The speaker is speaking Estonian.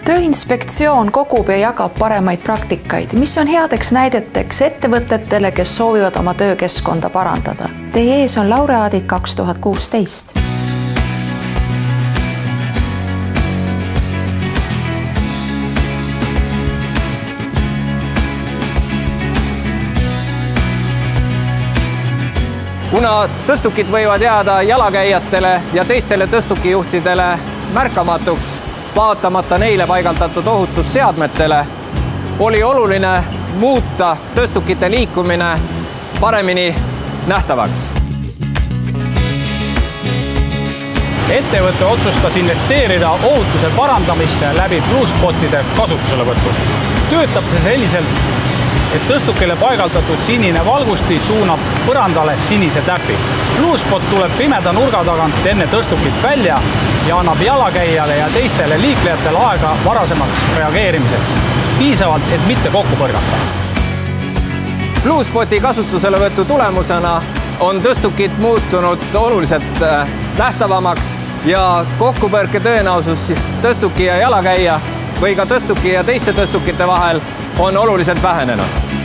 Tööinspektsioon kogub ja jagab paremaid praktikaid, mis on headeks näideteks ettevõtetele, kes soovivad oma töökeskkonda parandada. Teie ees on laureaadid 2016. Kuna tõstukid võivad jääda jalakäijatele ja teistele tõstukijuhtidele märkamatuks, vaatamata neile paigaldatud ohutusseadmetele, oli oluline muuta tõstukite liikumine paremini nähtavaks. Ettevõte otsustas investeerida ohutuse parandamisse läbi BlueSpotide kasutuselevõttu. Töötab see selliselt, et tõstukile paigaldatud sinine valgusti suunab põrandale sinise täpi. BlueSpot tuleb pimeda nurga tagant enne tõstukit välja ja annab jalakäijale ja teistele liiklejatele aega varasemaks reageerimiseks. Piisavalt, et mitte kokku põrgata. BlueSpoti kasutuselevõtu tulemusena on tõstukid muutunud oluliselt nähtavamaks ja kokkupõrke tõenäosus tõstuki ja jalakäija või ka tõstuki ja teiste tõstukite vahel on oluliselt vähenenud.